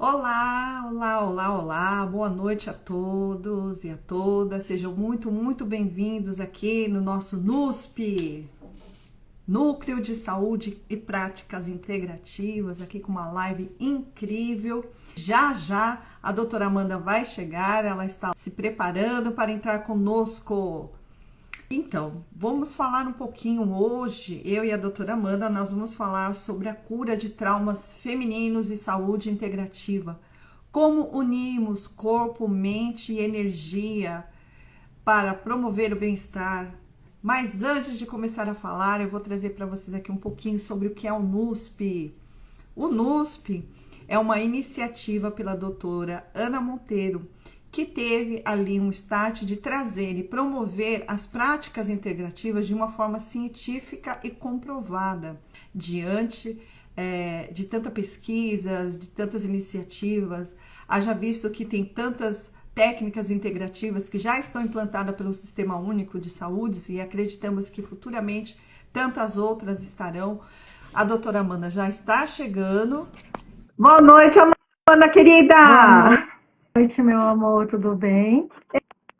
Olá, olá, olá, olá, boa noite a todos e a todas, sejam muito bem-vindos aqui no nosso NUSP, Núcleo de Saúde e Práticas Integrativas, aqui com uma live incrível. Já a doutora Amanda vai chegar, ela está se preparando para entrar conosco. Então, vamos falar um pouquinho hoje, eu e a doutora Amanda, nós vamos falar sobre a cura de traumas femininos e saúde integrativa. Como unimos corpo, mente e energia para promover o bem-estar. Mas antes de começar a falar, eu vou trazer para vocês aqui um pouquinho sobre o que é o NUSP. O NUSP é uma iniciativa pela doutora Ana Monteiro, que teve ali um start de trazer e promover as práticas integrativas de uma forma científica e comprovada, diante de tantas pesquisas, de tantas iniciativas, haja visto que tem tantas técnicas integrativas que já estão implantadas pelo Sistema Único de Saúde e acreditamos que futuramente tantas outras estarão. A doutora Amanda já está chegando. Boa noite, Amanda, querida! Boa noite, meu amor, tudo bem?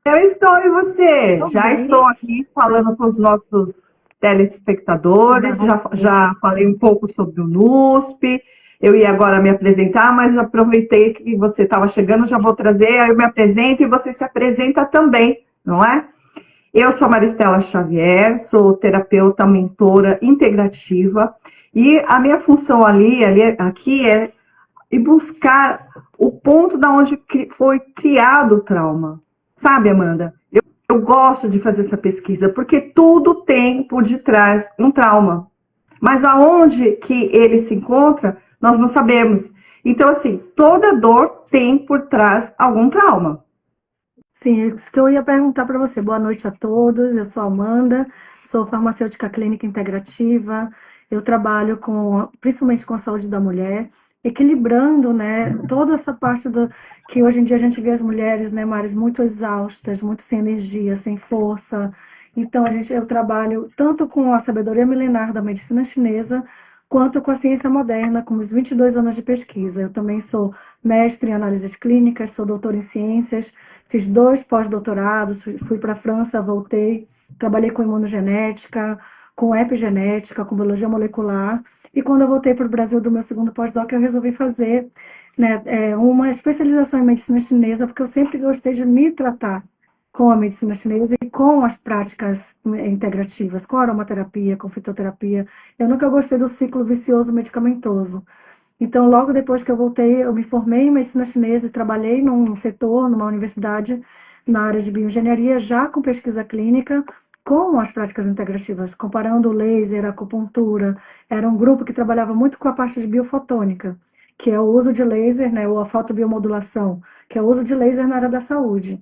Eu estou e você? Tô Já bem. estou aqui falando com os nossos telespectadores, já falei um pouco sobre o NUSP, eu ia agora me apresentar, mas já aproveitei que você estava chegando, já vou trazer, aí eu me apresento e você se apresenta também, não é? Eu sou Maristela Xavier, sou terapeuta, mentora integrativa, e a minha função aqui é ir buscar o ponto da onde foi criado o trauma. Sabe, Amanda? Eu gosto de fazer essa pesquisa, porque tudo tem por detrás um trauma. Mas aonde que ele se encontra, nós não sabemos. Então, assim, toda dor tem por trás algum trauma. Sim, isso que eu ia perguntar para você. Boa noite a todos. Eu sou a Amanda, sou farmacêutica clínica integrativa. Eu trabalho principalmente com a saúde da mulher, equilibrando, né, toda essa parte do que hoje em dia a gente vê as mulheres, né, Maris, muito exaustas, muito sem energia, sem força. Então, eu trabalho tanto com a sabedoria milenar da medicina chinesa, quanto com a ciência moderna, com os 22 anos de pesquisa. Eu também sou mestre em análises clínicas, sou doutora em ciências, fiz 2 pós-doutorados, fui para a França, voltei, trabalhei com imunogenética, com epigenética, com biologia molecular, e quando eu voltei para o Brasil do meu segundo pós-doc, eu resolvi fazer, né, uma especialização em medicina chinesa, porque eu sempre gostei de me tratar com a medicina chinesa e com as práticas integrativas, com aromaterapia, com fitoterapia. Eu nunca gostei do ciclo vicioso medicamentoso. Então, logo depois que eu voltei, eu me formei em medicina chinesa e trabalhei num setor, numa universidade, na área de bioengenharia, já com pesquisa clínica, com as práticas integrativas, comparando o laser, a acupuntura. Era um grupo que trabalhava muito com a parte de biofotônica, que é o uso de laser, né, ou a fotobiomodulação, que é o uso de laser na área da saúde.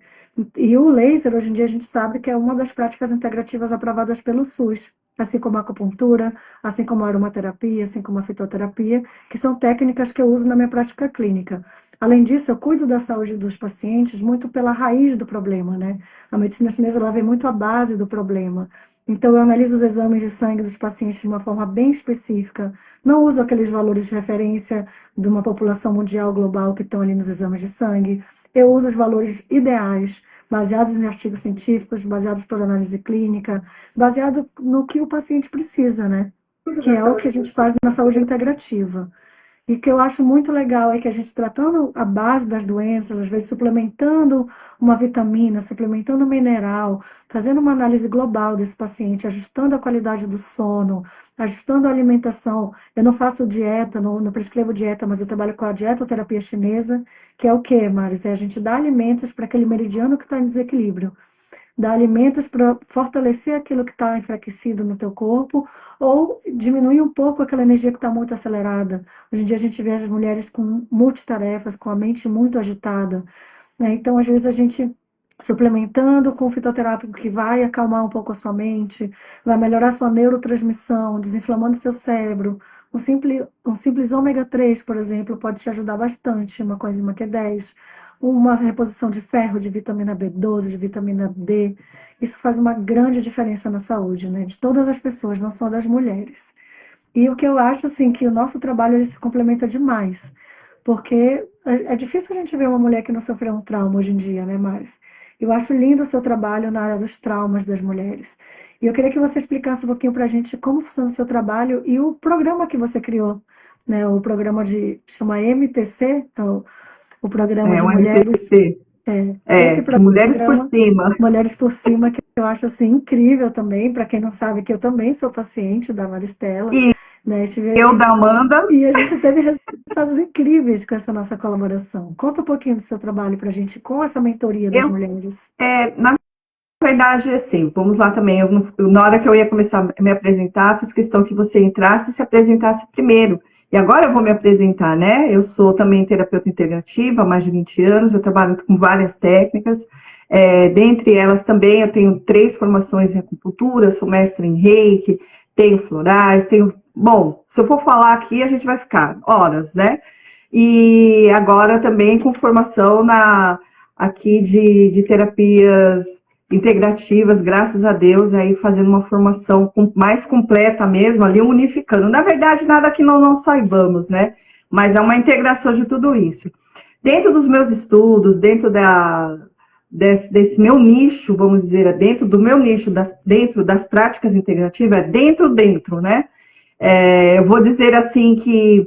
E o laser, hoje em dia, a gente sabe que é uma das práticas integrativas aprovadas pelo SUS, assim como a acupuntura, assim como a aromaterapia, assim como a fitoterapia, que são técnicas que eu uso na minha prática clínica. Além disso, eu cuido da saúde dos pacientes muito pela raiz do problema, né? A medicina chinesa, ela vê muito a base do problema. Então, eu analiso os exames de sangue dos pacientes de uma forma bem específica, não uso aqueles valores de referência de uma população mundial global que estão ali nos exames de sangue, eu uso os valores ideais, baseados em artigos científicos, baseados por análise clínica, baseado no que o paciente precisa, né? Que é o que a gente faz na saúde integrativa. E o que eu acho muito legal é que a gente tratando a base das doenças, às vezes suplementando uma vitamina, suplementando um mineral, fazendo uma análise global desse paciente, ajustando a qualidade do sono, ajustando a alimentação. Eu não faço dieta, não prescrevo dieta, mas eu trabalho com a dietoterapia chinesa, que é o quê, Maris? É a gente dar alimentos para aquele meridiano que está em desequilíbrio, dar alimentos para fortalecer aquilo que está enfraquecido no teu corpo ou diminuir um pouco aquela energia que está muito acelerada. Hoje em dia a gente vê as mulheres com multitarefas, com a mente muito agitada, né? Então, às vezes, a gente suplementando com fitoterápico que vai acalmar um pouco a sua mente, vai melhorar sua neurotransmissão, desinflamando seu cérebro. Um simples ômega 3, por exemplo, pode te ajudar bastante, uma coenzima Q10, uma reposição de ferro, de vitamina B12, de vitamina D. Isso faz uma grande diferença na saúde, né? De todas as pessoas, não só das mulheres. E o que eu acho, assim, que o nosso trabalho ele se complementa demais. porque é difícil a gente ver uma mulher que não sofreu um trauma hoje em dia, né, Maris? Eu acho lindo o seu trabalho na área dos traumas das mulheres. E eu queria que você explicasse um pouquinho para a gente como funciona o seu trabalho e o programa que você criou, né? O programa chama MTC, então, o programa É de o mulheres. MTC, Esse Mulheres por programa, Cima. Mulheres por Cima, que eu acho assim incrível também, para quem não sabe que eu também sou paciente da Maristela, E né? eu da Amanda. E a gente teve resultados incríveis com essa nossa colaboração. Conta um pouquinho do seu trabalho para a gente com essa mentoria das Eu, mulheres. na verdade, assim, vamos lá também. Na hora que eu ia começar a me apresentar, fiz questão que você entrasse e se apresentasse primeiro. E agora eu vou me apresentar, né? Eu sou também terapeuta integrativa há mais de 20 anos, eu trabalho com várias técnicas. Dentre elas também eu tenho 3 formações em acupuntura, sou mestre em reiki, tenho florais, tenho. Bom, se eu for falar aqui, a gente vai ficar horas, né? E agora também com formação aqui de terapias integrativas, graças a Deus, aí fazendo uma formação mais completa mesmo, ali unificando. Na verdade, nada que não saibamos, né? Mas é uma integração de tudo isso. Dentro dos meus estudos, dentro desse meu nicho, vamos dizer, dentro do meu nicho, dentro das práticas integrativas, é dentro, né? Eu vou dizer assim que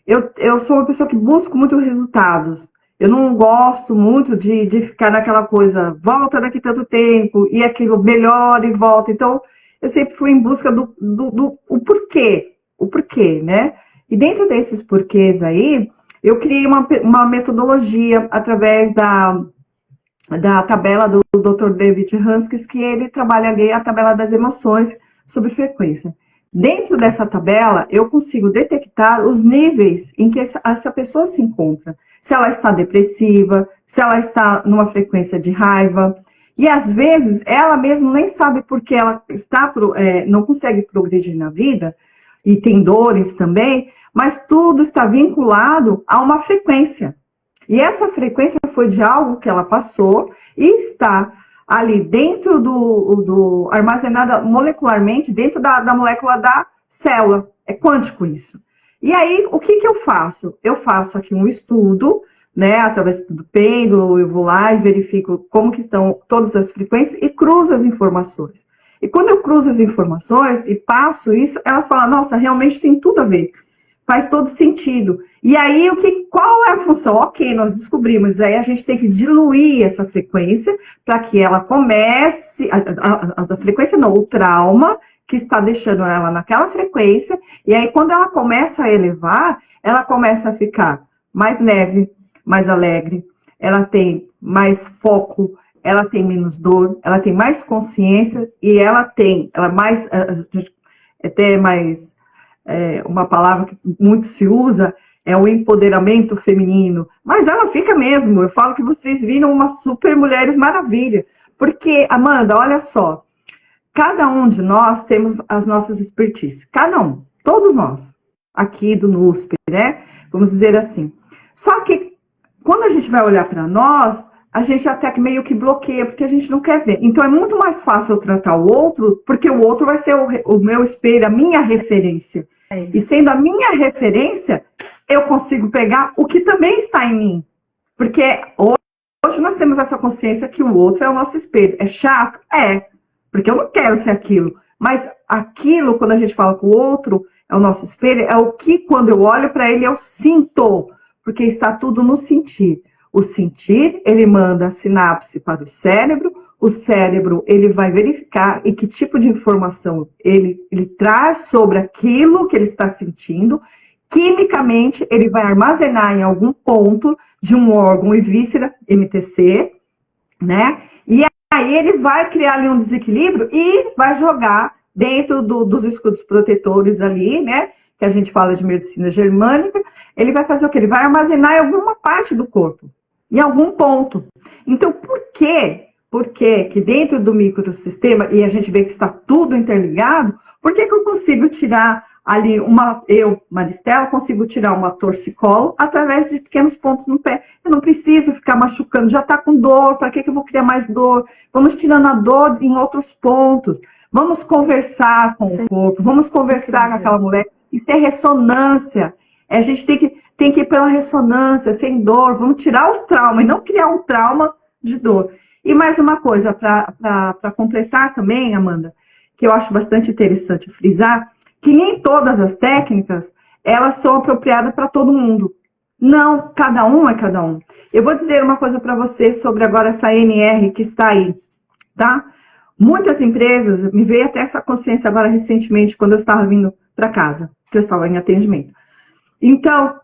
eu sou uma pessoa que busco muito resultados. Eu não gosto muito de ficar naquela coisa, volta daqui tanto tempo, e aquilo melhora e volta. Então, eu sempre fui em busca do o porquê, né? E dentro desses porquês aí, eu criei uma metodologia através da tabela do Dr. David Hanskins, que ele trabalha ali a tabela das emoções sobre frequência. Dentro dessa tabela, eu consigo detectar os níveis em que essa pessoa se encontra. Se ela está depressiva, se ela está numa frequência de raiva. E às vezes, ela mesma nem sabe porque ela não consegue progredir na vida, e tem dores também, mas tudo está vinculado a uma frequência. E essa frequência foi de algo que ela passou e está ali dentro armazenada molecularmente, dentro da molécula da célula. É quântico isso. E aí, o que eu faço? Eu faço aqui um estudo, né, através do pêndulo, eu vou lá e verifico como que estão todas as frequências e cruzo as informações. E quando eu cruzo as informações e passo isso, elas falam, nossa, realmente tem tudo a ver. Faz todo sentido. E aí, qual é a função? Ok, nós descobrimos, aí a gente tem que diluir essa frequência para que ela comece, a frequência não, o trauma que está deixando ela naquela frequência, e aí quando ela começa a elevar, ela começa a ficar mais leve, mais alegre, ela tem mais foco, ela tem menos dor, ela tem mais consciência, e ela mais, até mais... uma palavra que muito se usa, é o empoderamento feminino. Mas ela fica mesmo. Eu falo que vocês viram uma super Mulheres Maravilha. Porque, Amanda, olha só. Cada um de nós temos as nossas expertises. Cada um. Todos nós. Aqui do NUSP, né? Vamos dizer assim. Só que, quando a gente vai olhar para nós, a gente até meio que bloqueia, porque a gente não quer ver. Então, é muito mais fácil eu tratar o outro, porque o outro vai ser o meu espelho, a minha referência. E sendo a minha referência, eu consigo pegar o que também está em mim. Porque hoje nós temos essa consciência que o outro é o nosso espelho. É chato? É. Porque eu não quero ser aquilo. Mas aquilo, quando a gente fala que o outro é o nosso espelho, é o que, quando eu olho para ele, eu sinto. Porque está tudo no sentir. O sentir, ele manda a sinapse para o cérebro, ele vai verificar e que tipo de informação ele traz sobre aquilo que ele está sentindo. Quimicamente, ele vai armazenar em algum ponto de um órgão e víscera, MTC, né? E aí ele vai criar ali um desequilíbrio e vai jogar dentro dos escudos protetores ali, né? Que a gente fala de medicina germânica. Ele vai fazer o quê? Ele vai armazenar em alguma parte do corpo, em algum ponto. Então, por quê? Porque que dentro do microsistema, e a gente vê que está tudo interligado, por que eu consigo tirar ali eu, Maristela, consigo tirar uma torcicolo através de pequenos pontos no pé. Eu não preciso ficar machucando, já está com dor, para que eu vou criar mais dor? Vamos tirando a dor em outros pontos. Vamos conversar com o corpo, vamos conversar com aquela mulher e ter ressonância. A gente tem que tem que ir pela ressonância, sem dor, vamos tirar os traumas e não criar um trauma de dor. E mais uma coisa, para completar também, Amanda, que eu acho bastante interessante frisar, que nem todas as técnicas, elas são apropriadas para todo mundo. Não, cada um é cada um. Eu vou dizer uma coisa para você sobre agora essa NR que está aí, tá? Muitas empresas, me veio até essa consciência agora recentemente, quando eu estava vindo para casa, que eu estava em atendimento. Então,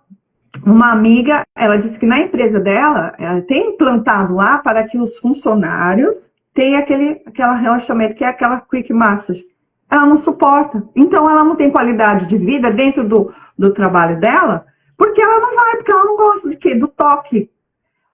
uma amiga, ela disse que na empresa dela, ela tem implantado lá para que os funcionários tenham aquele relaxamento, que é aquela quick massage. Ela não suporta. Então, ela não tem qualidade de vida dentro do trabalho dela, porque ela não vai, porque ela não gosta de quê? Do toque.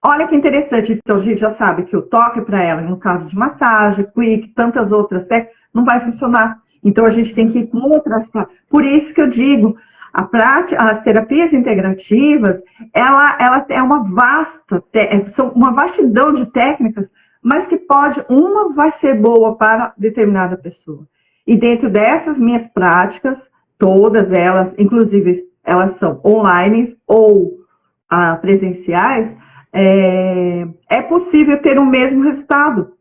Olha que interessante. Então, a gente já sabe que o toque para ela, no caso de massagem, quick, tantas outras técnicas, não vai funcionar. Então, a gente tem que ir com outras. Por isso que eu digo, a prática, as terapias integrativas, ela é uma são uma vastidão de técnicas, mas que uma vai ser boa para determinada pessoa. E dentro dessas minhas práticas, todas elas, inclusive elas são online ou presenciais, é possível ter o mesmo resultado,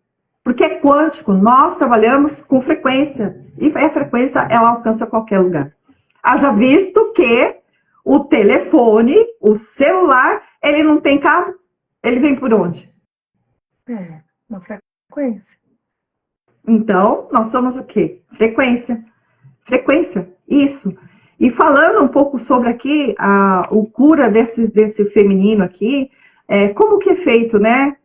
porque é quântico, nós trabalhamos com frequência, e a frequência ela alcança qualquer lugar. Haja visto que o telefone, o celular, ele não tem cabo, ele vem por onde? Uma frequência. Então, nós somos o quê? Frequência. Frequência, isso. E falando um pouco sobre aqui o cura desse feminino aqui, como que é feito, né?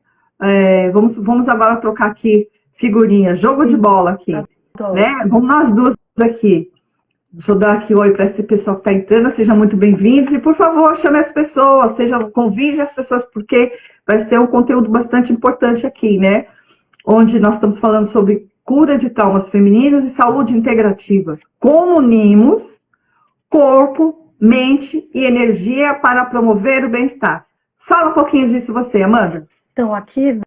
Vamos agora trocar aqui figurinha, jogo de bola aqui, né? Vamos nós duas aqui. Deixa eu dar aqui oi para esse pessoal que está entrando, sejam muito bem-vindos e, por favor, chame as pessoas, convide as pessoas, porque vai ser um conteúdo bastante importante aqui, né? Onde nós estamos falando sobre cura de traumas femininos e saúde integrativa. Como unimos corpo, mente e energia para promover o bem-estar. Fala um pouquinho disso você, Amanda. Então, aqui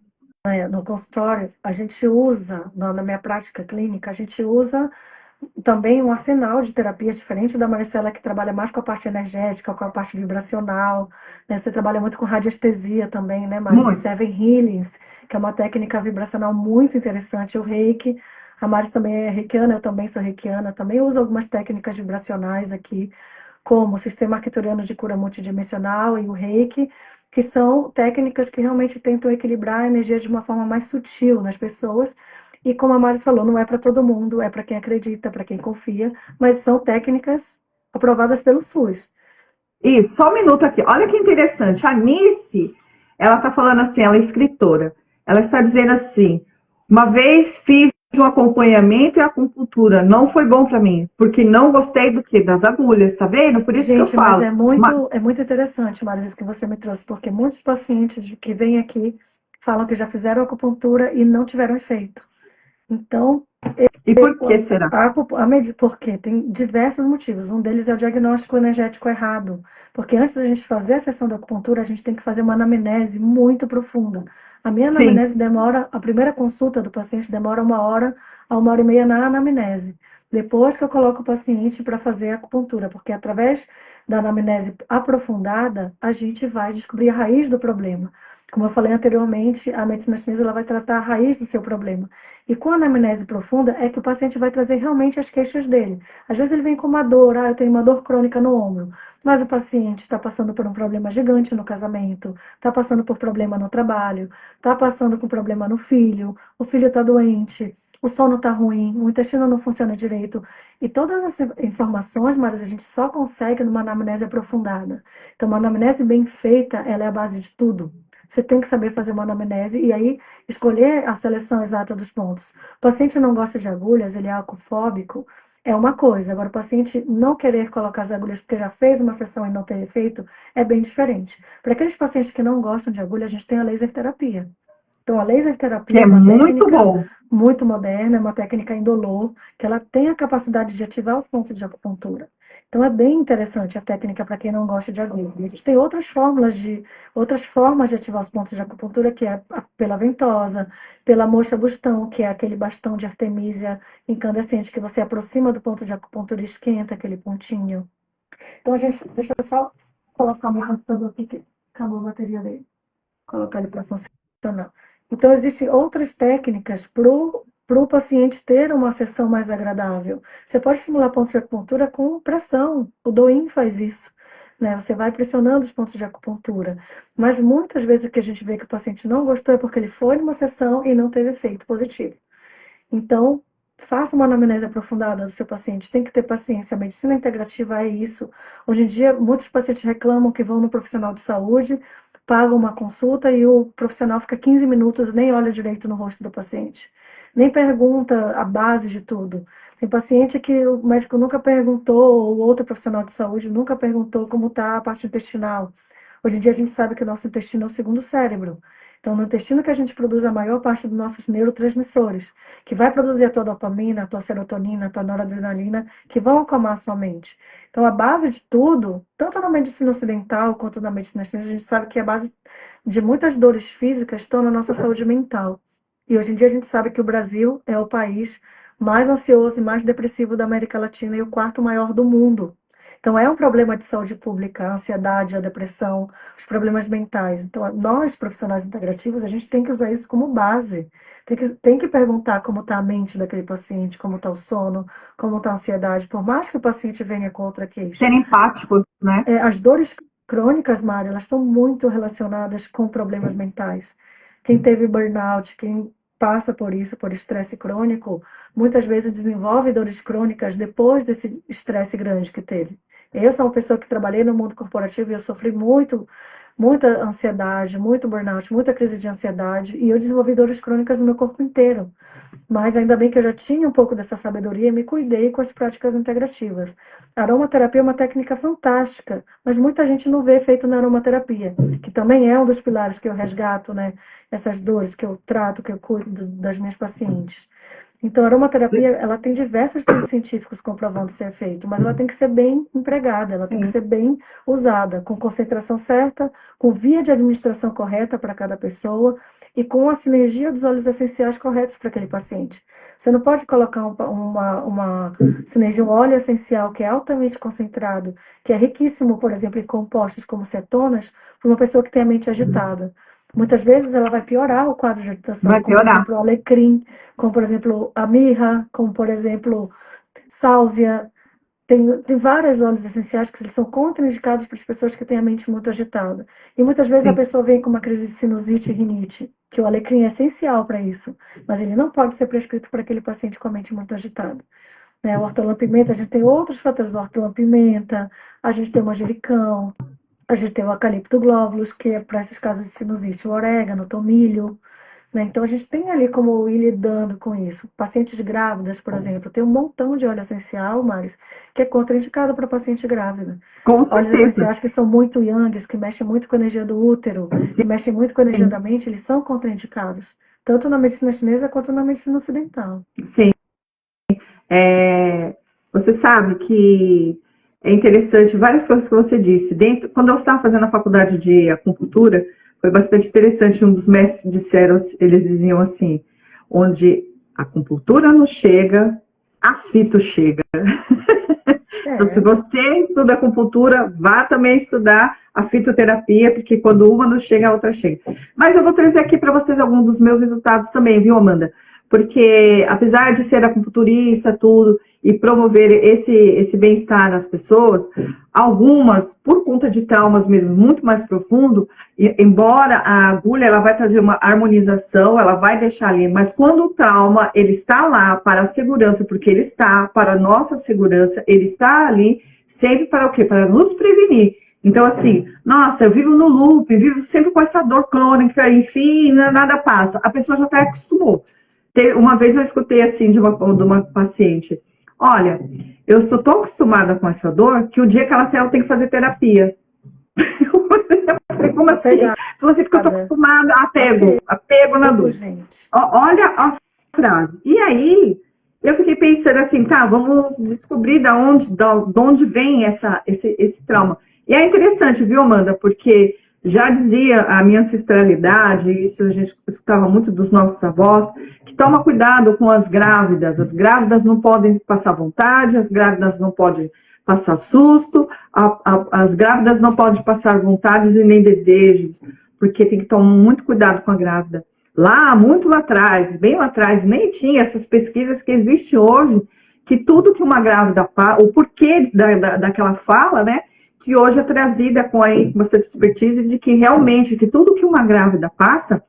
no consultório, a gente usa, na minha prática clínica, a gente usa também um arsenal de terapias diferente da Maricela, que trabalha mais com a parte energética, com a parte vibracional, né? Você trabalha muito com radiestesia também, né, Mari? Seven Healings, que é uma técnica vibracional muito interessante, o Reiki. A Mari também é reikiana, eu também sou reikiana, também uso algumas técnicas vibracionais aqui, como o sistema arquituriano de cura multidimensional e o Reiki, que são técnicas que realmente tentam equilibrar a energia de uma forma mais sutil nas pessoas. E como a Maris falou, não é para todo mundo, é para quem acredita, para quem confia, mas são técnicas aprovadas pelo SUS. E só um minuto aqui, olha que interessante, a Nice, ela está falando assim, ela é escritora, ela está dizendo assim, uma vez fiz um acompanhamento e acupuntura, não foi bom para mim, porque não gostei do quê? Das agulhas, tá vendo? Por isso que eu falo. Mas é muito interessante, Maris, isso que você me trouxe, porque muitos pacientes que vêm aqui falam que já fizeram acupuntura e não tiveram efeito. Então, e por que será? Porque tem diversos motivos. Um deles é o diagnóstico energético errado. Porque antes da gente fazer a sessão da acupuntura, a gente tem que fazer uma anamnese muito profunda. A minha anamnese demora, a primeira consulta do paciente demora 1 hora a 1h30 na anamnese. Depois que eu coloco o paciente para fazer a acupuntura, porque através da anamnese aprofundada, a gente vai descobrir a raiz do problema. Como eu falei anteriormente, a medicina chinesa ela vai tratar a raiz do seu problema. E com a anamnese profunda é que o paciente vai trazer realmente as queixas dele. Às vezes ele vem com uma dor, eu tenho uma dor crônica no ombro, mas o paciente está passando por um problema gigante no casamento, está passando por problema no trabalho, está passando com problema no filho, o filho está doente, o sono está ruim, o intestino não funciona direito. E todas essas informações, Maris, a gente só consegue numa anamnese aprofundada. Então, uma anamnese bem feita, ela é a base de tudo. Você tem que saber fazer uma anamnese e aí escolher a seleção exata dos pontos. O paciente não gosta de agulhas, ele é acufóbico, é uma coisa. Agora, o paciente não querer colocar as agulhas porque já fez uma sessão e não ter efeito, é bem diferente. Para aqueles pacientes que não gostam de agulha, a gente tem a laser terapia. Então, a laser terapia é uma técnica muito moderna, é uma técnica indolor, que ela tem a capacidade de ativar os pontos de acupuntura. Então, é bem interessante a técnica para quem não gosta de agulha. A gente tem outras formas de ativar os pontos de acupuntura, que é pela ventosa, pela moxa bustão, que é aquele bastão de artemísia incandescente que você aproxima do ponto de acupuntura e esquenta aquele pontinho. Então, deixa eu só colocar meu computador aqui, que acabou a bateria dele. Colocar ele para funcionar. Então, existem outras técnicas para o paciente ter uma sessão mais agradável. Você pode estimular pontos de acupuntura com pressão. O Douyin faz isso. Né? Você vai pressionando os pontos de acupuntura. Mas muitas vezes o que a gente vê que o paciente não gostou é porque ele foi numa sessão e não teve efeito positivo. Então, faça uma anamnese aprofundada do seu paciente. Tem que ter paciência. A medicina integrativa é isso. Hoje em dia, muitos pacientes reclamam que vão no profissional de saúde, pagam uma consulta e o profissional fica 15 minutos, nem olha direito no rosto do paciente. Nem pergunta a base de tudo. Tem paciente que o médico nunca perguntou, ou outro profissional de saúde nunca perguntou como está a parte intestinal. Hoje em dia a gente sabe que o nosso intestino é o segundo cérebro. Então, no intestino que a gente produz a maior parte dos nossos neurotransmissores, que vai produzir a tua dopamina, a tua serotonina, a tua noradrenalina, que vão acalmar a sua mente. Então, a base de tudo, tanto na medicina ocidental quanto na medicina chinesa, a gente sabe que a base de muitas dores físicas estão na nossa saúde mental. E hoje em dia a gente sabe que o Brasil é o país mais ansioso e mais depressivo da América Latina e o quarto maior do mundo. Então, é um problema de saúde pública, a ansiedade, a depressão, os problemas mentais. Então, nós, profissionais integrativos, a gente tem que usar isso como base. Tem que perguntar como está a mente daquele paciente, como está o sono, como está a ansiedade, por mais que o paciente venha com outra queixa. Ser empático, né? As dores crônicas, Mari, elas estão muito relacionadas com problemas mentais. Quem teve burnout, quem passa por isso, por estresse crônico, muitas vezes desenvolve dores crônicas depois desse estresse grande que teve. Eu sou uma pessoa que trabalhei no mundo corporativo e eu sofri muita ansiedade, muito burnout, muita crise de ansiedade, e eu desenvolvi dores crônicas no meu corpo inteiro. Mas ainda bem que eu já tinha um pouco dessa sabedoria e me cuidei com as práticas integrativas. A aromaterapia é uma técnica fantástica, mas muita gente não vê efeito na aromaterapia, que também é um dos pilares que eu resgato, né? Essas dores que eu trato, que eu cuido das minhas pacientes. Então, a aromaterapia, ela tem diversos estudos científicos comprovando seu efeito, mas ela tem que ser bem empregada, ela tem que ser bem usada, com concentração certa, com via de administração correta para cada pessoa e com a sinergia dos óleos essenciais corretos para aquele paciente. Você não pode colocar uma sinergia, um óleo essencial que é altamente concentrado, que é riquíssimo, por exemplo, em compostos como cetonas, para uma pessoa que tem a mente agitada. Muitas vezes ela vai piorar o quadro de agitação, Vai como por piorar. exemplo o alecrim, como por exemplo a mirra, como por exemplo sálvia. Tem vários óleos essenciais que eles são contraindicados para as pessoas que têm a mente muito agitada. E muitas vezes a pessoa vem com uma crise de sinusite e rinite, que o alecrim é essencial para isso, mas ele não pode ser prescrito para aquele paciente com a mente muito agitada. O hortelã-pimenta, a gente tem outros fatores, o hortelã-pimenta, a gente tem o manjericão, a gente tem o eucalipto glóbulos, que é para esses casos de sinusite, o orégano, o tomilho, né? Então, a gente tem ali como ir lidando com isso. Pacientes grávidas, por exemplo, tem um montão de óleo essencial, Maris, que é contraindicado para paciente grávida. Com Óleos certeza. essenciais que são muito yangs, que mexem muito com a energia do útero, que mexem muito com a energia da mente, eles são contraindicados, tanto na medicina chinesa quanto na medicina ocidental. Sim. Você sabe que é interessante várias coisas que você disse. Quando eu estava fazendo a faculdade de acupuntura, foi bastante interessante. Um dos mestres disseram, eles diziam assim, onde a acupuntura não chega, a fito chega. Então, se você estuda acupuntura, vá também estudar a fitoterapia, porque quando uma não chega, a outra chega. Mas eu vou trazer aqui para vocês alguns dos meus resultados também, viu, Amanda? Porque, apesar de ser acupunturista, tudo, e promover esse bem-estar nas pessoas, algumas, por conta de traumas mesmo muito mais profundo, embora a agulha ela vai trazer uma harmonização, ela vai deixar ali, mas quando o trauma ele está lá para a segurança, porque ele está para a nossa segurança, ele está ali sempre para o quê? Para nos prevenir. Então, assim, nossa, eu vivo no loop, vivo sempre com essa dor crônica, enfim, nada passa. A pessoa já até acostumou. Uma vez eu escutei assim de uma paciente, olha, eu estou tão acostumada com essa dor que o dia que ela sair eu tenho que fazer terapia. Eu falei, como assim? Falou assim, porque eu estou acostumada, apego na dor. Olha a frase. E aí, eu fiquei pensando assim, tá, vamos descobrir de onde vem esse trauma. E é interessante, viu, Amanda, porque já dizia a minha ancestralidade, isso a gente escutava muito dos nossos avós, que toma cuidado com as grávidas não podem passar vontade, as grávidas não podem passar susto, as grávidas não podem passar vontades e nem desejos, porque tem que tomar muito cuidado com a grávida. Lá, muito lá atrás, bem lá atrás, nem tinha essas pesquisas que existem hoje, que tudo que uma grávida fala, o porquê daquela fala, né, que hoje é trazida com aí bastante expertise, de que realmente, que tudo que uma grávida passa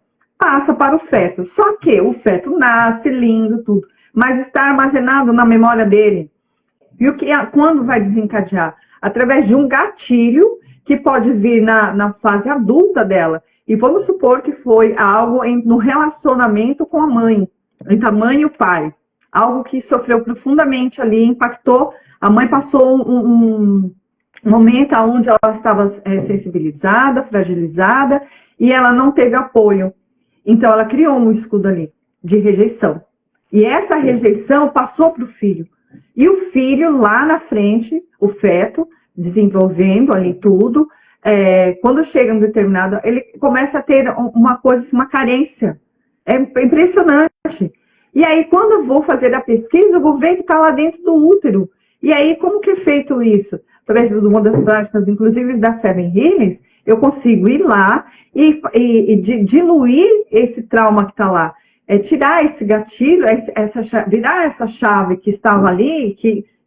para o feto. Só que o feto nasce, lindo, tudo, mas está armazenado na memória dele. E quando vai desencadear? Através de um gatilho que pode vir na fase adulta dela. E vamos supor que foi algo no relacionamento com a mãe, entre a mãe e o pai. Algo que sofreu profundamente ali, impactou. A mãe passou um momento onde ela estava sensibilizada, fragilizada, e ela não teve apoio. Então, ela criou um escudo ali, de rejeição. E essa rejeição passou para o filho. E o filho, lá na frente, o feto, desenvolvendo ali tudo, quando chega um determinado, ele começa a ter uma coisa, uma carência. É impressionante. E aí, quando eu vou fazer a pesquisa, eu vou ver que está lá dentro do útero. E aí, como que é feito isso? Através de uma das práticas, inclusive da Seven Healings, eu consigo ir lá e diluir esse trauma que está lá. Tirar esse gatilho, virar essa chave que estava ali,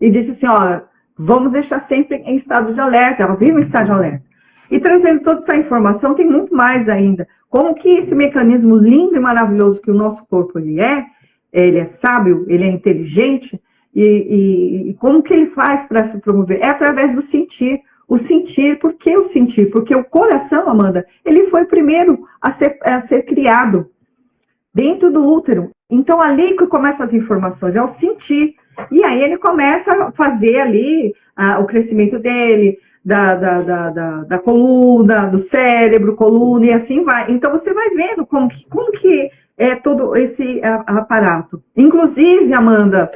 e disse assim, olha, vamos deixar sempre em estado de alerta, ela vive em estado de alerta. E trazendo toda essa informação, tem muito mais ainda. Como que esse mecanismo lindo e maravilhoso que o nosso corpo ele é sábio, ele é inteligente, e como que ele faz para se promover? É através do sentir. O sentir, por que o sentir? Porque o coração, Amanda, ele foi o primeiro a ser criado dentro do útero. Então, ali que começam as informações, é o sentir. E aí ele começa a fazer ali o crescimento dele, da coluna, do cérebro, coluna, e assim vai. Então, você vai vendo como que é todo esse aparato. Inclusive, Amanda,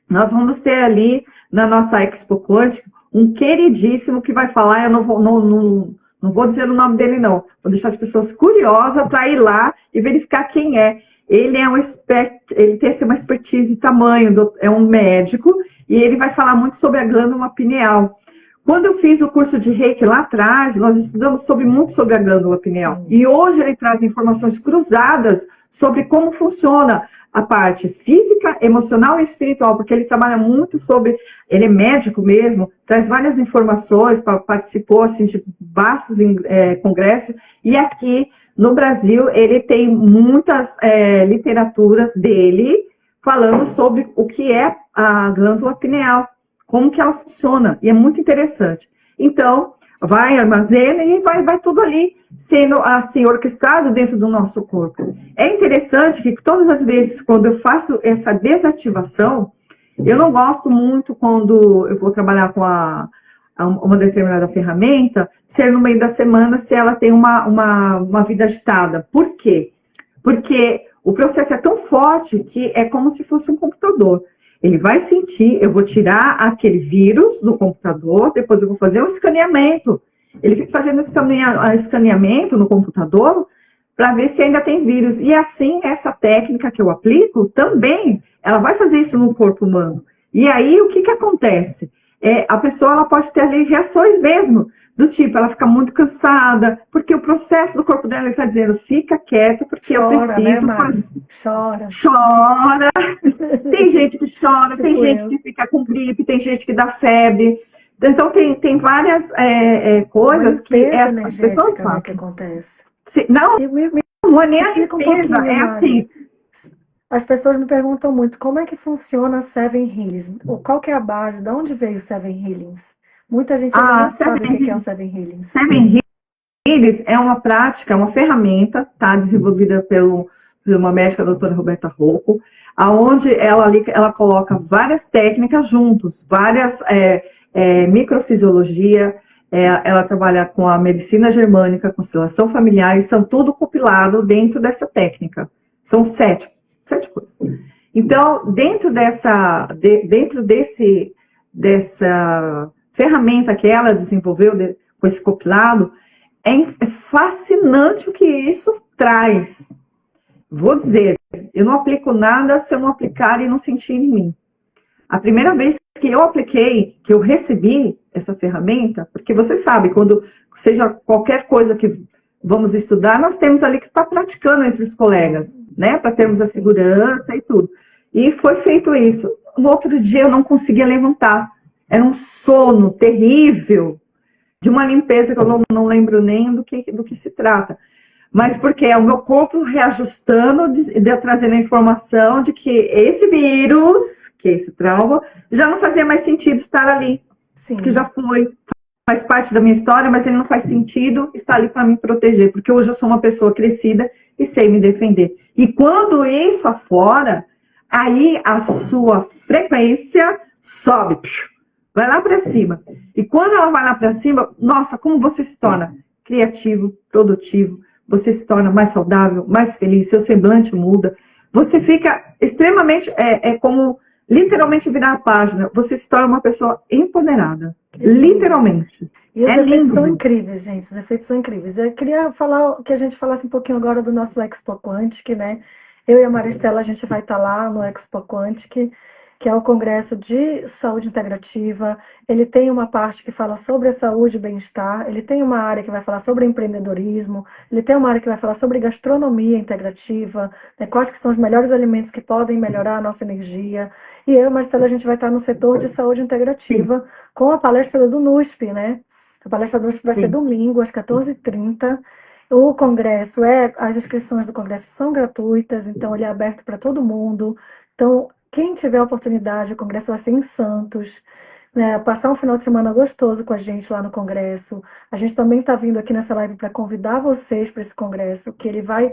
nós vamos ter ali na nossa Expo Quântica um queridíssimo que vai falar, eu não vou dizer o nome dele, não. Vou deixar as pessoas curiosas para ir lá e verificar quem é. Ele é um expert, ele tem uma expertise tamanho, é um médico, e ele vai falar muito sobre a glândula pineal. Quando eu fiz o curso de Reiki lá atrás, nós estudamos muito sobre a glândula pineal. Sim. E hoje ele traz informações cruzadas sobre como funciona a parte física, emocional e espiritual, porque ele trabalha muito ele é médico mesmo, traz várias informações, participou assim, de vastos congressos, e aqui no Brasil ele tem muitas literaturas dele falando sobre o que é a glândula pineal, como que ela funciona, e é muito interessante. Então, vai, armazena e vai tudo ali, sendo assim, orquestrado dentro do nosso corpo. É interessante que todas as vezes, quando eu faço essa desativação, eu não gosto muito quando eu vou trabalhar com uma determinada ferramenta, ser no meio da semana, se ela tem uma vida agitada. Por quê? Porque o processo é tão forte que é como se fosse um computador. Ele vai sentir, eu vou tirar aquele vírus do computador, depois eu vou fazer um escaneamento. Ele fica fazendo escaneamento no computador para ver se ainda tem vírus. E assim, essa técnica que eu aplico, também, ela vai fazer isso no corpo humano. E aí, o que acontece? A pessoa ela pode ter ali reações mesmo, do tipo, ela fica muito cansada, porque o processo do corpo dela está dizendo, fica quieto, porque chora, eu preciso... Né, Márcia? Chora. Chora. Tem gente que chora, Tipo tem gente que fica com gripe, tem gente que dá febre. Então, tem várias coisas uma que... energética, né, que acontece. Não, não é nem a explica um limpeza, pouquinho, é assim... As pessoas me perguntam muito como é que funciona a Seven Healings, qual que é a base, de onde veio o Seven Healings? Muita gente ainda não sabe o que é o Seven Healings. Seven Healings é uma prática, uma ferramenta, tá, desenvolvida por uma médica, a doutora Roberta Rocco, aonde ela coloca várias técnicas juntos, várias microfisiologia, ela trabalha com a medicina germânica, constelação familiar, estão tudo compilado dentro dessa técnica. São sete coisas. Então, dentro dessa ferramenta que ela desenvolveu com esse compilado, é fascinante o que isso traz. Vou dizer, eu não aplico nada se eu não aplicar e não sentir em mim. A primeira vez que eu apliquei, que eu recebi essa ferramenta, porque você sabe, quando seja qualquer coisa que vamos estudar, nós temos ali que estar praticando entre os colegas, né? Para termos a segurança e tudo. E foi feito isso. No outro dia eu não conseguia levantar. Era um sono terrível, de uma limpeza que eu não lembro nem do que se trata. Mas porque é o meu corpo reajustando, trazendo a informação de que esse vírus, que é esse trauma, já não fazia mais sentido estar ali. Sim. Porque já faz parte da minha história, mas ele não faz sentido estar ali para me proteger. Porque hoje eu sou uma pessoa crescida e sei me defender. E quando isso aflora, aí a sua frequência sobe, vai lá para cima. E quando ela vai lá para cima, nossa, como você se torna criativo, produtivo, você se torna mais saudável, mais feliz, seu semblante muda, você fica extremamente, como literalmente virar a página, você se torna uma pessoa empoderada, literalmente. E os efeitos são incríveis, gente, os efeitos são incríveis. Eu queria que a gente falasse um pouquinho agora do nosso Expo Quantic, né? Eu e a Maristela, a gente vai estar lá no Expo Quantic, que é o Congresso de Saúde Integrativa. Ele tem uma parte que fala sobre a saúde e bem-estar, ele tem uma área que vai falar sobre empreendedorismo, ele tem uma área que vai falar sobre gastronomia integrativa, né, quais que são os melhores alimentos que podem melhorar a nossa energia. E eu e a Marcela, a gente vai estar no setor de saúde integrativa, com a palestra do NUSP, né? A palestra do NUSP vai ser domingo, às 14h30. O congresso, as inscrições do congresso são gratuitas, então ele é aberto para todo mundo. Então, quem tiver a oportunidade, o congresso vai ser em Santos, né, passar um final de semana gostoso com a gente lá no congresso. A gente também está vindo aqui nessa live para convidar vocês para esse congresso, que ele vai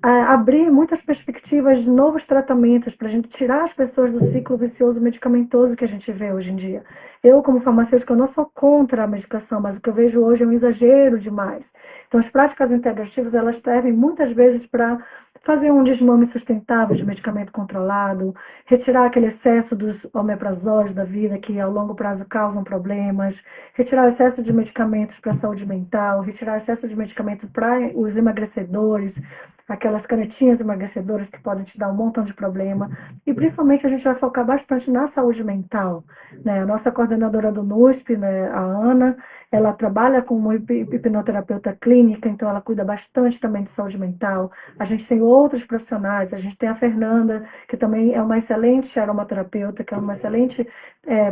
abrir muitas perspectivas de novos tratamentos para a gente tirar as pessoas do ciclo vicioso medicamentoso que a gente vê hoje em dia. Eu, como farmacêutica, eu não sou contra a medicação, mas o que eu vejo hoje é um exagero demais. Então, as práticas integrativas, elas servem muitas vezes para fazer um desmame sustentável de medicamento controlado, retirar aquele excesso dos omeprazóis da vida que ao longo prazo causam problemas, retirar o excesso de medicamentos para a saúde mental, retirar o excesso de medicamentos para os emagrecedores, aquelas canetinhas emagrecedoras que podem te dar um montão de problema. E principalmente a gente vai focar bastante na saúde mental, né? A nossa coordenadora do NUSP, né, a Ana, ela trabalha como hipnoterapeuta clínica, então ela cuida bastante também de saúde mental. A gente tem outros profissionais, a gente tem a Fernanda, que também é uma excelente aromaterapeuta, que é uma excelente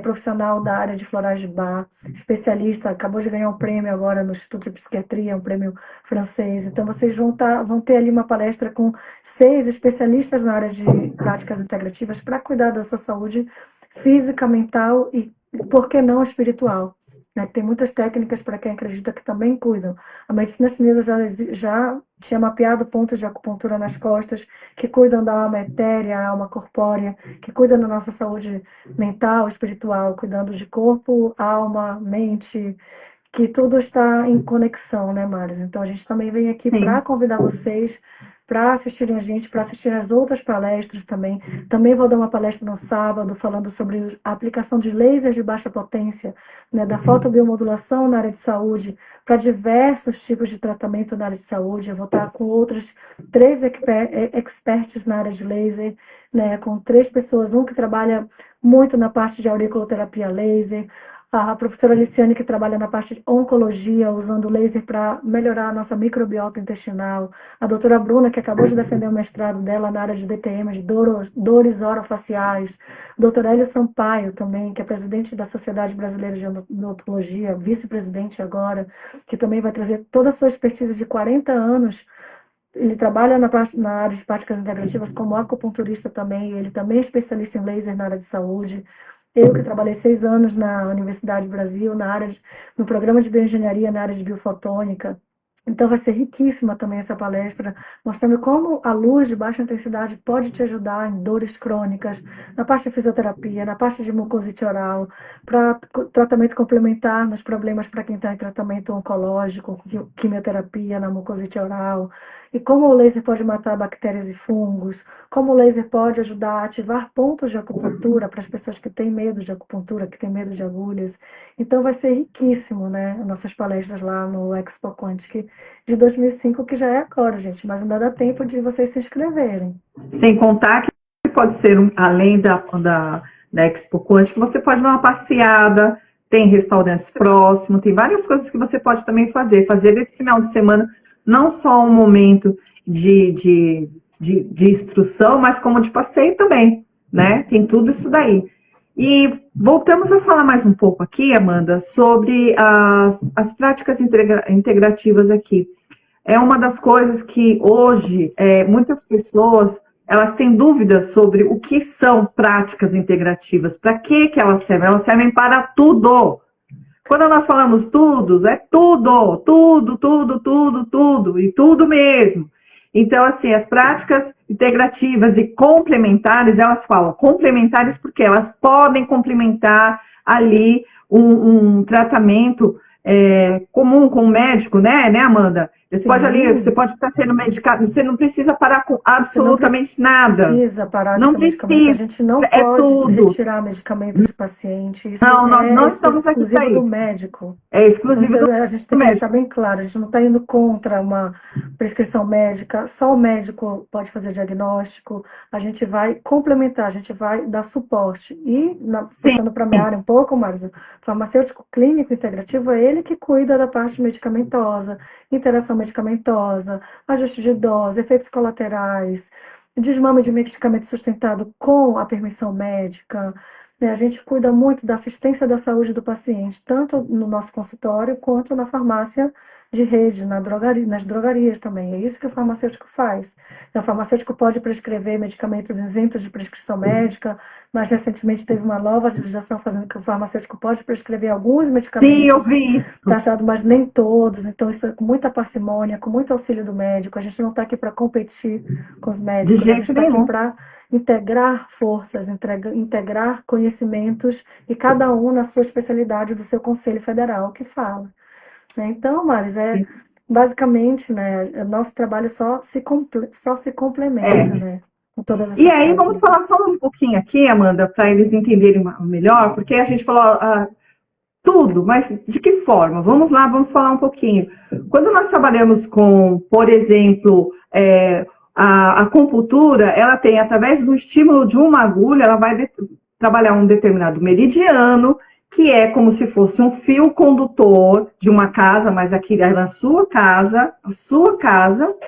profissional da área de florais de Bach, especialista, acabou de ganhar um prêmio agora no Instituto de Psiquiatria, um prêmio francês. Então vocês vão ter ali uma palestra com 6 especialistas na área de práticas integrativas para cuidar da sua saúde física, mental e, por que não, espiritual. Né? Tem muitas técnicas para quem acredita que também cuidam. A medicina chinesa já tinha mapeado pontos de acupuntura nas costas que cuidam da alma etérea, alma corpórea, que cuidam da nossa saúde mental, espiritual, cuidando de corpo, alma, mente, que tudo está em conexão, né, Maris? Então a gente também vem aqui para convidar vocês para assistirem a gente, para assistirem as outras palestras também. Também vou dar uma palestra no sábado falando sobre a aplicação de lasers de baixa potência, né, da fotobiomodulação na área de saúde, para diversos tipos de tratamento na área de saúde. Eu vou estar com outros 3 experts na área de laser, né, com 3 pessoas, um que trabalha muito na parte de auriculoterapia laser, a professora Aliciane, que trabalha na parte de oncologia, usando laser para melhorar a nossa microbiota intestinal. A doutora Bruna, que acabou de defender o mestrado dela na área de DTM, de dores orofaciais. Doutor Hélio Sampaio também, que é presidente da Sociedade Brasileira de Odontologia, vice-presidente agora, que também vai trazer toda a sua expertise de 40 anos. Ele trabalha na área de práticas integrativas como acupunturista também, ele também é especialista em laser na área de saúde. Eu que trabalhei 6 anos na Universidade do Brasil, no programa de bioengenharia, na área de biofotônica. Então vai ser riquíssima também essa palestra, mostrando como a luz de baixa intensidade pode te ajudar em dores crônicas, na parte de fisioterapia, na parte de mucosite oral, para tratamento complementar nos problemas para quem está em tratamento oncológico, quimioterapia na mucosite oral, e como o laser pode matar bactérias e fungos, como o laser pode ajudar a ativar pontos de acupuntura para as pessoas que têm medo de acupuntura, que têm medo de agulhas. Então vai ser riquíssimo, né, nossas palestras lá no Expo Quantic de 2005, que já é agora, gente, mas ainda dá tempo de vocês se inscreverem. Sem contar que pode ser, além na Expo Quântica, que você pode dar uma passeada, tem restaurantes próximos, tem várias coisas que você pode também fazer desse final de semana, não só um momento de instrução, mas como de passeio também, né? Tem tudo isso daí. E voltamos a falar mais um pouco aqui, Amanda, sobre as práticas integrativas aqui. É uma das coisas que hoje muitas pessoas elas têm dúvidas sobre o que são práticas integrativas, para que elas servem? Elas servem para tudo. Quando nós falamos tudo, é tudo, tudo, e tudo mesmo. Então, assim, as práticas integrativas e complementares, elas falam complementares porque elas podem complementar ali um tratamento comum com o médico, né, Amanda? Você pode estar sendo medicado, você não precisa parar com absolutamente nada. Não precisa parar com Não seu medicamento, a gente não pode tudo. retirar medicamento de paciente, isso Não, nós não estamos aqui exclusivo para do isso. médico. É exclusivo Então, do a gente tem que médico. deixar bem claro, a gente não está indo contra uma prescrição médica, só o médico pode fazer diagnóstico, a gente vai complementar, a gente vai dar suporte. E, puxando para a minha área um pouco, Marisa, farmacêutico clínico integrativo é ele que cuida da parte medicamentosa, interação medicamentosa, ajuste de dose, efeitos colaterais, desmame de medicamento sustentado com a permissão médica. A gente cuida muito da assistência da saúde do paciente, tanto no nosso consultório quanto na farmácia de rede, nas drogarias também. É isso que o farmacêutico faz. O farmacêutico pode prescrever medicamentos isentos de prescrição médica, mas recentemente teve uma nova legislação fazendo que o farmacêutico pode prescrever alguns medicamentos. Sim, eu vi. Taxado, mas nem todos. Então, isso é com muita parcimônia, com muito auxílio do médico. A gente não está aqui para competir com os médicos, De a gente jeito está aqui nenhum. para integrar forças, integrar conhecimentos e cada um na sua especialidade do seu Conselho Federal que fala. Então, Maris, basicamente, né, nosso trabalho só se complementa, né, com todas essas E aí, vamos falar técnicas. só um pouquinho aqui, Amanda, para eles entenderem melhor, porque a gente falou tudo, mas de que forma? Vamos lá, vamos falar um pouquinho. Quando nós trabalhamos com, por exemplo, a acupuntura, ela tem, através do estímulo de uma agulha, ela vai trabalhar um determinado meridiano, que é como se fosse um fio condutor de uma casa, mas aqui é na sua casa,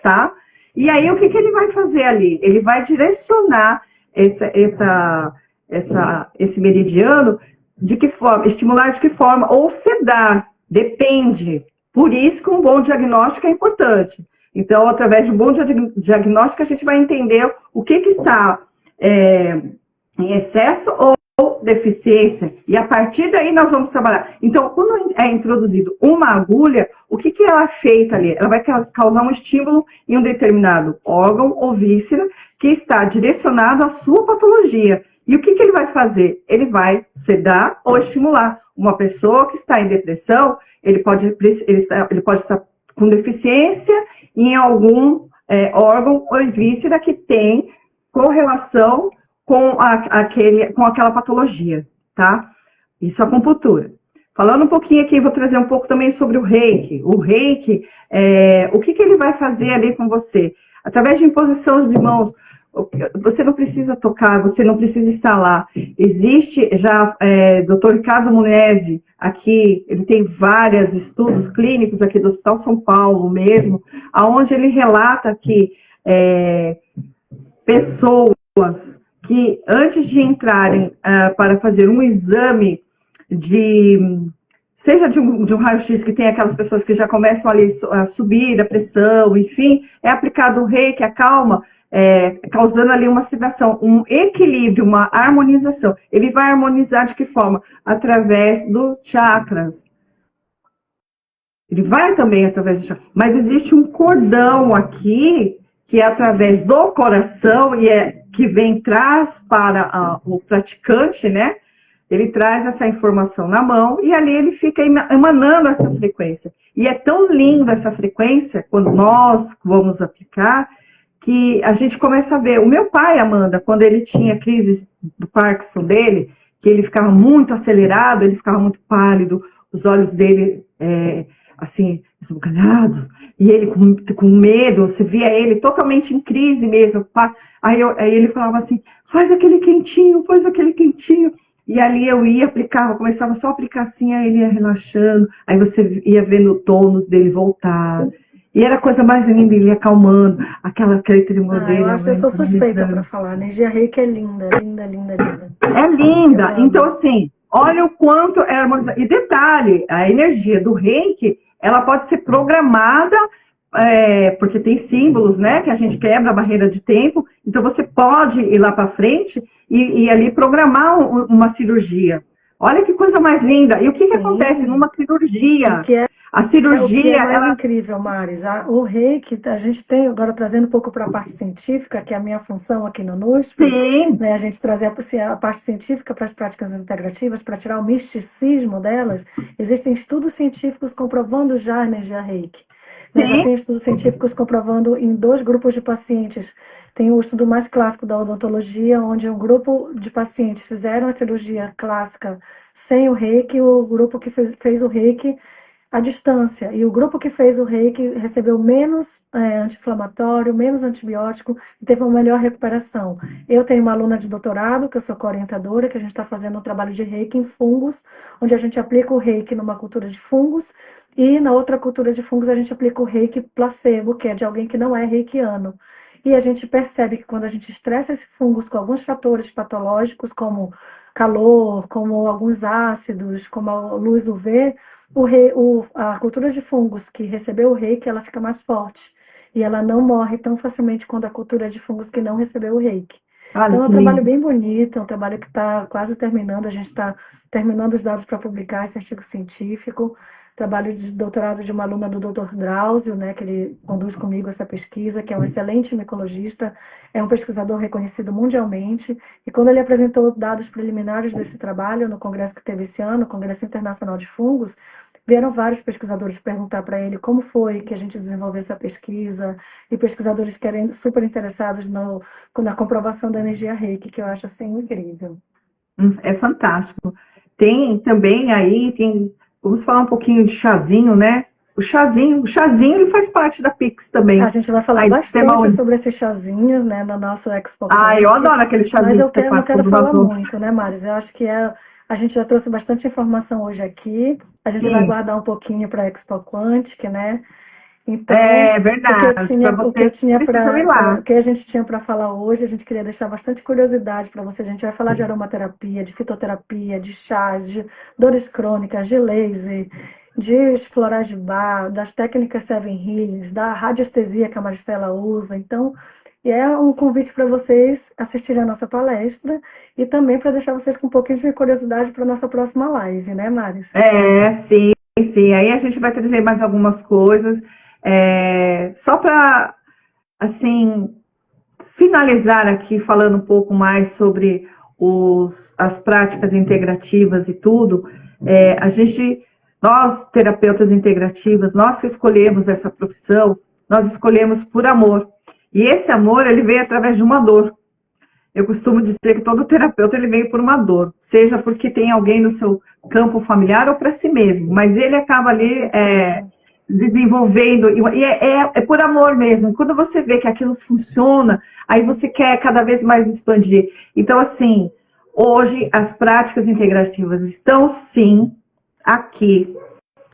tá? E aí, o que ele vai fazer ali? Ele vai direcionar esse meridiano de que forma, estimular de que forma, ou sedar, depende. Por isso que um bom diagnóstico é importante. Então, através de um bom diagnóstico, a gente vai entender o que está em excesso ou deficiência, e a partir daí nós vamos trabalhar. Então, quando é introduzido uma agulha, o que ela é feita ali? Ela vai causar um estímulo em um determinado órgão ou víscera que está direcionado à sua patologia. E o que ele vai fazer? Ele vai sedar ou estimular. Uma pessoa que está em depressão, ele pode estar com deficiência em algum órgão ou víscera que tem correlação com aquela patologia, tá? Isso é acupuntura. Falando um pouquinho aqui, vou trazer um pouco também sobre o reiki. O reiki, o que ele vai fazer ali com você? Através de imposição de mãos, você não precisa tocar, você não precisa estar lá. Existe já, Dr. Ricardo Munesi, aqui, ele tem vários estudos clínicos aqui do Hospital São Paulo mesmo, onde ele relata que pessoas que antes de entrarem para fazer um exame seja de um raio-x, que tem aquelas pessoas que já começam ali a subir a pressão, enfim, é aplicado o reiki, a calma, causando ali uma sedação, um equilíbrio, uma harmonização. Ele vai harmonizar de que forma? Através dos chakras. Ele vai também através do chakra. Mas existe um cordão aqui, que é através do coração, e que traz para o praticante, né? Ele traz essa informação na mão, e ali ele fica emanando essa frequência. E é tão lindo essa frequência, quando nós vamos aplicar, que a gente começa a ver. O meu pai, Amanda, quando ele tinha crises do Parkinson dele, que ele ficava muito acelerado, ele ficava muito pálido, os olhos dele assim, esbugalhados, e ele com medo, você via ele totalmente em crise mesmo. Aí ele falava assim, faz aquele quentinho, e ali eu ia, aplicava, começava só a aplicar assim, aí ele ia relaxando, aí você ia vendo o tônus dele voltar, e era a coisa mais linda, ele ia acalmando, aquele tremor Eu dele, acho, eu sou suspeita amenizando. para falar. A energia reiki é linda, linda, linda, linda. É Eu linda. Então, amo. assim, olha o quanto é harmonizada. E detalhe, a energia do reiki, ela pode ser programada, porque tem símbolos, né? Que a gente quebra a barreira de tempo. Então, você pode ir lá para frente e ali programar uma cirurgia. Olha que coisa mais linda. E o que acontece Sim. numa E cirurgia? que é A o que é cirurgia, mais ela incrível, Maris. O reiki, a gente tem, agora trazendo um pouco para a parte científica, que é a minha função aqui no NUSP, tem, né? A gente trazer a parte científica para as práticas integrativas, para tirar o misticismo delas. Existem estudos científicos comprovando já a energia reiki. Né? Já tem, tem estudos científicos comprovando em 2 grupos de pacientes. Tem o estudo mais clássico da odontologia, onde um grupo de pacientes fizeram a cirurgia clássica sem o reiki, o grupo que fez o reiki à distância. E o grupo que fez o reiki recebeu menos anti-inflamatório, menos antibiótico e teve uma melhor recuperação. Eu tenho uma aluna de doutorado, que eu sou co-orientadora, que a gente está fazendo um trabalho de reiki em fungos, onde a gente aplica o reiki numa cultura de fungos e na outra cultura de fungos a gente aplica o reiki placebo, que é de alguém que não é reikiano. E a gente percebe que quando a gente estressa esse fungos com alguns fatores patológicos, como calor, como alguns ácidos, como a luz UV, a cultura de fungos que recebeu o reiki, ela fica mais forte. E ela não morre tão facilmente quanto a cultura de fungos que não recebeu o reiki. olha Então é um que trabalho lindo. bem bonito, é um trabalho que está quase terminando, a gente está terminando os dados para publicar esse artigo científico. Trabalho de doutorado de uma aluna do Dr. Drauzio, né, que ele conduz comigo essa pesquisa, que é um excelente micologista, é um pesquisador reconhecido mundialmente, e quando ele apresentou dados preliminares desse trabalho no congresso que teve esse ano, o Congresso Internacional de Fungos, vieram vários pesquisadores perguntar para ele como foi que a gente desenvolveu essa pesquisa, e pesquisadores que eram super interessados na comprovação da energia reiki, que eu acho assim incrível. É fantástico. Tem também aí, vamos falar um pouquinho de chazinho, né? O chazinho ele faz parte da Pix A também. gente vai falar Aí do sistema bastante único. sobre esses chazinhos, né, no nosso Expo Ah, eu Quantic, adoro aquele mas chazinho que você não faz quero quando falar vazou. muito, né, Maris? Eu acho que a gente já trouxe bastante informação hoje aqui. A gente vai Sim, guardar um pouquinho para a Expo Quantic, né? Então, é verdade. Para vocês precisam ir lá. o que a gente tinha para falar hoje, a gente queria deixar bastante curiosidade para você. A gente vai falar de aromaterapia, de fitoterapia, de chás, de dores crônicas, de laser, de florais de bar, das técnicas Seven Healings, da radiestesia que a Maristela usa. Então, é um convite para vocês assistirem a nossa palestra e também para deixar vocês com um pouquinho de curiosidade para a nossa próxima live, né, Maris? Sim, sim. Aí a gente vai trazer mais algumas coisas. Só para, assim, finalizar aqui, falando um pouco mais sobre as práticas integrativas e tudo, nós, terapeutas integrativas, nós que escolhemos essa profissão, nós escolhemos por amor. E esse amor, ele veio através de uma dor. Eu costumo dizer que todo terapeuta ele veio por uma dor, seja porque tem alguém no seu campo familiar ou para si mesmo, mas ele acaba Com ali certeza. desenvolvendo, e é por amor mesmo. Quando você vê que aquilo funciona, aí você quer cada vez mais expandir. Então, assim, hoje as práticas integrativas estão sim aqui,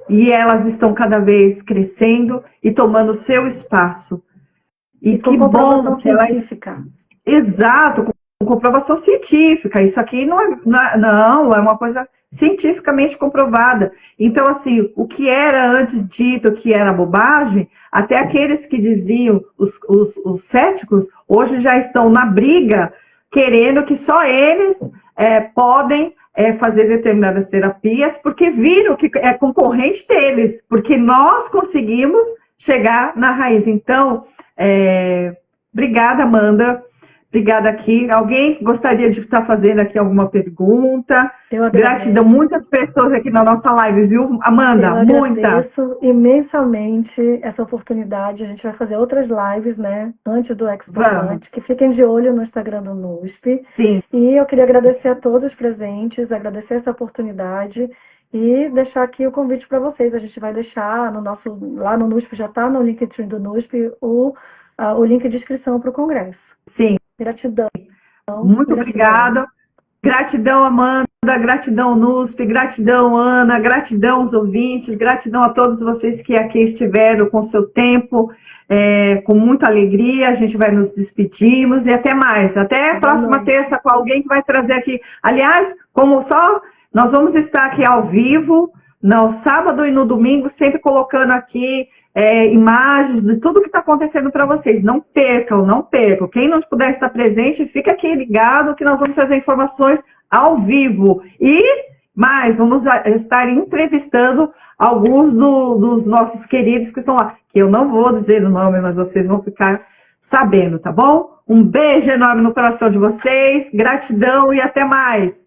e elas estão cada vez crescendo e tomando seu espaço. E E com que bom comprovação que ela científica. exato, com comprovação científica. Isso aqui não é uma coisa cientificamente comprovada. Então, assim, o que era antes dito que era bobagem, até aqueles que diziam, os céticos, hoje já estão na briga, querendo que só eles podem fazer determinadas terapias, porque viram que é concorrente deles, porque nós conseguimos chegar na raiz. Então, obrigada, Amanda, Obrigada aqui. Alguém gostaria de estar fazendo aqui alguma pergunta? Eu Gratidão, agradeço. muitas pessoas aqui na nossa live, viu, Amanda? Eu Muitas. agradeço imensamente essa oportunidade. A gente vai fazer outras lives, né? Antes do Expo Vamos. Quant, que fiquem de olho no Instagram do NUSP. Sim. E eu queria agradecer a todos os presentes, agradecer essa oportunidade e deixar aqui o convite para vocês. A gente vai deixar no nosso, lá no NUSP, já está no Linktree do NUSP, o link de inscrição para o Congresso. Sim. Gratidão. Muito Gratidão. obrigada. Gratidão, Amanda, gratidão, NUSP, gratidão, Ana, gratidão aos ouvintes, gratidão a todos vocês que aqui estiveram com seu tempo, com muita alegria. A gente vai nos despedirmos e até mais. Até a próxima terça com alguém que vai trazer aqui. Aliás, nós vamos estar aqui ao vivo, no sábado e no domingo, sempre colocando aqui imagens de tudo que está acontecendo para vocês. Não percam, não percam. Quem não puder estar presente, fica aqui ligado que nós vamos trazer informações ao vivo. E mais, vamos estar entrevistando alguns dos nossos queridos que estão lá. Que eu não vou dizer o nome, mas vocês vão ficar sabendo, tá bom? Um beijo enorme no coração de vocês, gratidão e até mais.